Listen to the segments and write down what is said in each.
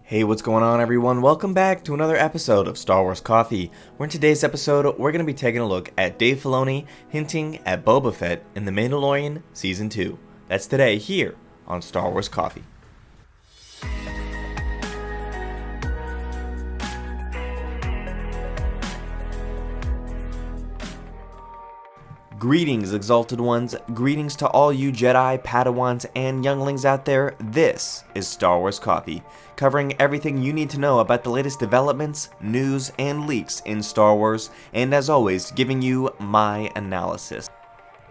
Hey, what's going on everyone? Welcome back to another episode of Star Wars Coffee, where in today's episode, we're going to be taking a look at Dave Filoni hinting at Boba Fett in The Mandalorian Season 2. That's today here on Star Wars Coffee. Greetings, Exalted Ones. Greetings to all you Jedi, Padawans, and younglings out there. This is Star Wars Coffee, covering everything you need to know about the latest developments, news, and leaks in Star Wars, and as always, giving you my analysis.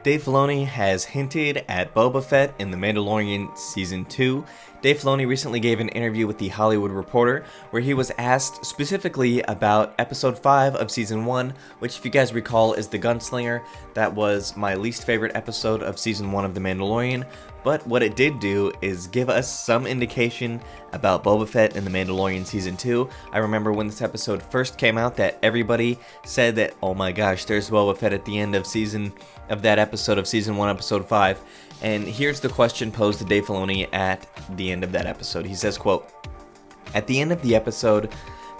Dave Filoni has hinted at Boba Fett in The Mandalorian Season 2. Dave Filoni recently gave an interview with The Hollywood Reporter where he was asked specifically about Episode 5 of Season 1, which if you guys recall is The Gunslinger. That was my least favorite episode of Season 1 of The Mandalorian, but what it did do is give us some indication about Boba Fett in The Mandalorian Season 2. I remember when this episode first came out that everybody said that, oh my gosh, there's Boba Fett at the end of that episode of Season 1, Episode 5. And here's the question posed to Dave Filoni at the end of that episode. He says, quote, "At the end of the episode,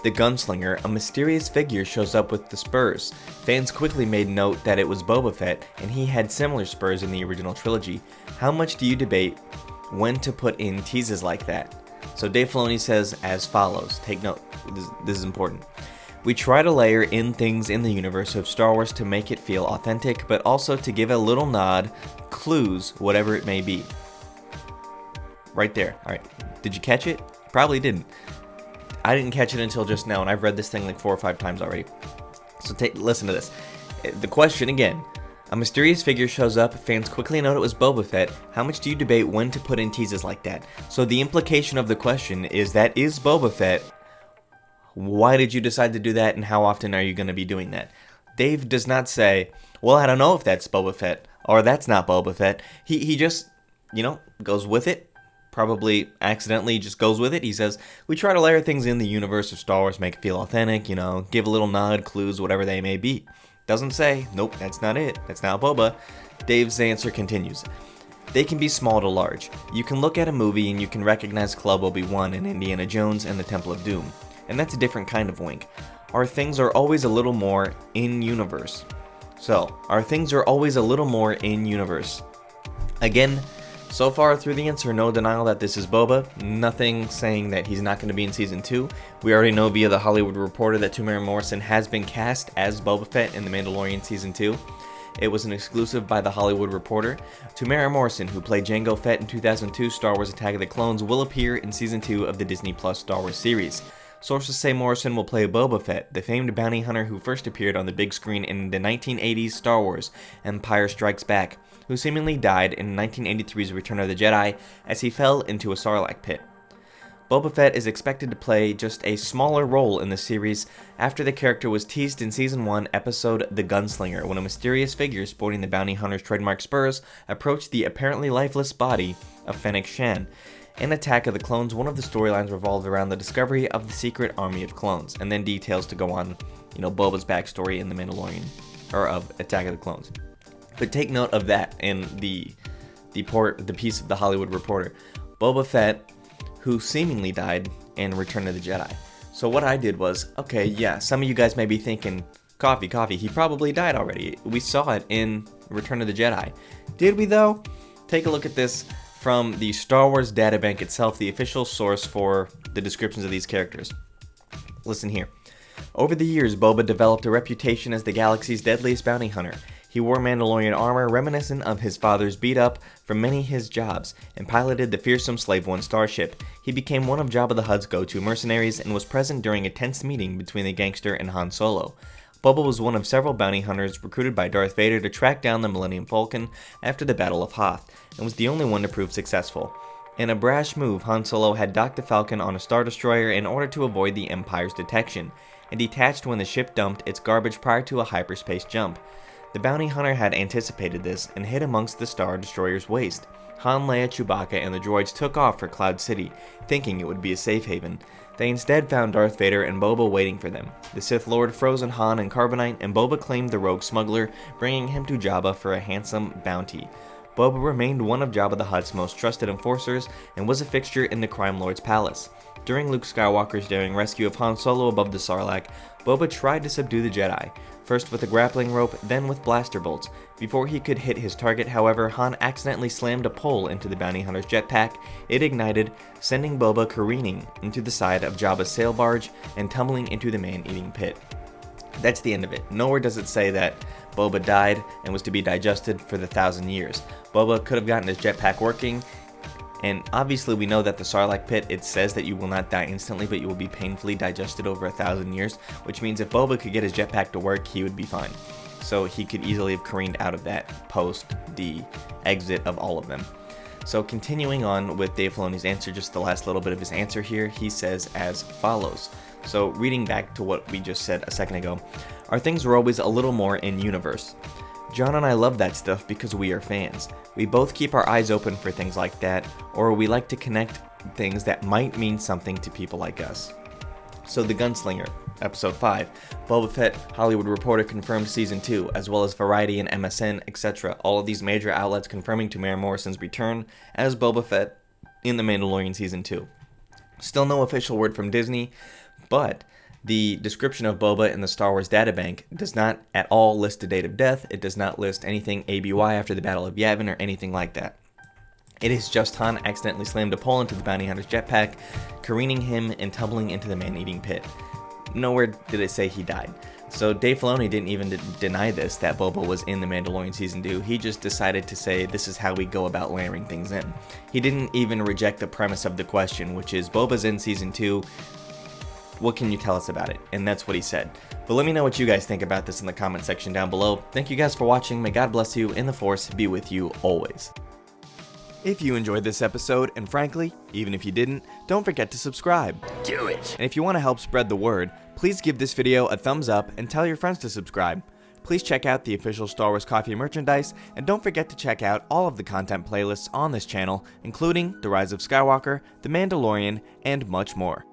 The Gunslinger, a mysterious figure shows up with the spurs. Fans quickly made note that it was Boba Fett, and he had similar spurs in the original trilogy. How much do you debate when to put in teases like that?" So Dave Filoni says as follows. Take note, this is important. "We try to layer in things in the universe of Star Wars to make it feel authentic, but also to give a little nod, clues, whatever it may be." Right there. Alright, did you catch it? Probably didn't. I didn't catch it until just now, and I've read this thing like 4 or 5 times already. So listen to this. The question again. A mysterious figure shows up, fans quickly note it was Boba Fett. How much do you debate when to put in teases like that? So the implication of the question is that is Boba Fett. Why did you decide to do that, and how often are you going to be doing that? Dave does not say, well, I don't know if that's Boba Fett, or that's not Boba Fett. He just, goes with it. Probably accidentally just goes with it. He says, we try to layer things in the universe of Star Wars, make it feel authentic, give a little nod, clues, whatever they may be. Doesn't say, nope, that's not it. That's not Boba. Dave's answer continues. They can be small to large. You can look at a movie and you can recognize Club Obi-Wan and Indiana Jones and the Temple of Doom. And that's a different kind of wink. Our things are always a little more in-universe. So, our things are always a little more in-universe. Again, so far through the answer, no denial that this is Boba. Nothing saying that he's not going to be in Season 2. We already know via The Hollywood Reporter that Temuera Morrison has been cast as Boba Fett in The Mandalorian Season 2. It was an exclusive by The Hollywood Reporter. Temuera Morrison, who played Jango Fett in 2002 Star Wars Attack of the Clones, will appear in Season 2 of the Disney Plus Star Wars series. Sources say Morrison will play Boba Fett, the famed bounty hunter who first appeared on the big screen in the 1980s Star Wars Empire Strikes Back, who seemingly died in 1983's Return of the Jedi as he fell into a Sarlacc pit. Boba Fett is expected to play just a smaller role in the series after the character was teased in Season 1 episode The Gunslinger when a mysterious figure sporting the bounty hunter's trademark spurs approached the apparently lifeless body of Fennec Shan. In Attack of the Clones, one of the storylines revolved around the discovery of the secret army of clones, and then details to go on, Boba's backstory in The Mandalorian, or of Attack of the Clones. But take note of that in the piece of The Hollywood Reporter. Boba Fett, who seemingly died in Return of the Jedi. So what I did was, okay, yeah, some of you guys may be thinking, coffee, he probably died already. We saw it in Return of the Jedi. Did we though? Take a look at this from the Star Wars databank itself, the official source for the descriptions of these characters. Listen here. Over the years, Boba developed a reputation as the galaxy's deadliest bounty hunter. He wore Mandalorian armor reminiscent of his father's beat-up from many his jobs, and piloted the fearsome Slave One starship. He became one of Jabba the Hutt's go-to mercenaries and was present during a tense meeting between the gangster and Han Solo. Boba was one of several bounty hunters recruited by Darth Vader to track down the Millennium Falcon after the Battle of Hoth, and was the only one to prove successful. In a brash move, Han Solo had docked the Falcon on a Star Destroyer in order to avoid the Empire's detection, and detached when the ship dumped its garbage prior to a hyperspace jump. The bounty hunter had anticipated this and hid amongst the Star Destroyer's waist. Han, Leia, Chewbacca, and the droids took off for Cloud City, thinking it would be a safe haven. They instead found Darth Vader and Boba waiting for them. The Sith Lord froze Han and Carbonite, and Boba claimed the rogue smuggler, bringing him to Jabba for a handsome bounty. Boba remained one of Jabba the Hutt's most trusted enforcers, and was a fixture in the Crime Lord's palace. During Luke Skywalker's daring rescue of Han Solo above the Sarlacc, Boba tried to subdue the Jedi, first with a grappling rope, then with blaster bolts. Before he could hit his target, however, Han accidentally slammed a pole into the bounty hunter's jetpack. It ignited, sending Boba careening into the side of Jabba's sail barge and tumbling into the man-eating pit. That's the end of it. Nowhere does it say that Boba died and was to be digested for the 1,000 years. Boba could have gotten his jetpack working, and obviously we know that the Sarlacc pit, it says that you will not die instantly, but you will be painfully digested over 1,000 years, which means if Boba could get his jetpack to work, he would be fine. So he could easily have careened out of that post the exit of all of them. So continuing on with Dave Filoni's answer, just the last little bit of his answer here, he says as follows. So reading back to what we just said a second ago, our things were always a little more in universe. John and I love that stuff because we are fans. We both keep our eyes open for things like that, or we like to connect things that might mean something to people like us. So The Gunslinger, Episode 5, Boba Fett, Hollywood Reporter confirmed Season 2, as well as Variety and MSN, etc. All of these major outlets confirming Tamara Morrison's return as Boba Fett in The Mandalorian Season 2. Still no official word from Disney, but the description of Boba in the Star Wars databank does not at all list a date of death. It does not list anything ABY after the Battle of Yavin or anything like that. It is just Han accidentally slammed a pole into the bounty hunter's jetpack, careening him and tumbling into the man-eating pit. Nowhere did it say he died. So Dave Filoni didn't even deny this, that Boba was in The Mandalorian Season 2. He just decided to say this is how we go about layering things in. He didn't even reject the premise of the question, which is Boba's in Season 2. What can you tell us about it? And that's what he said. But let me know what you guys think about this in the comment section down below. Thank you guys for watching. May God bless you and the Force be with you always. If you enjoyed this episode, and frankly, even if you didn't, don't forget to subscribe. Do it! And if you want to help spread the word, please give this video a thumbs up and tell your friends to subscribe. Please check out the official Star Wars Coffee merchandise, and don't forget to check out all of the content playlists on this channel, including The Rise of Skywalker, The Mandalorian, and much more.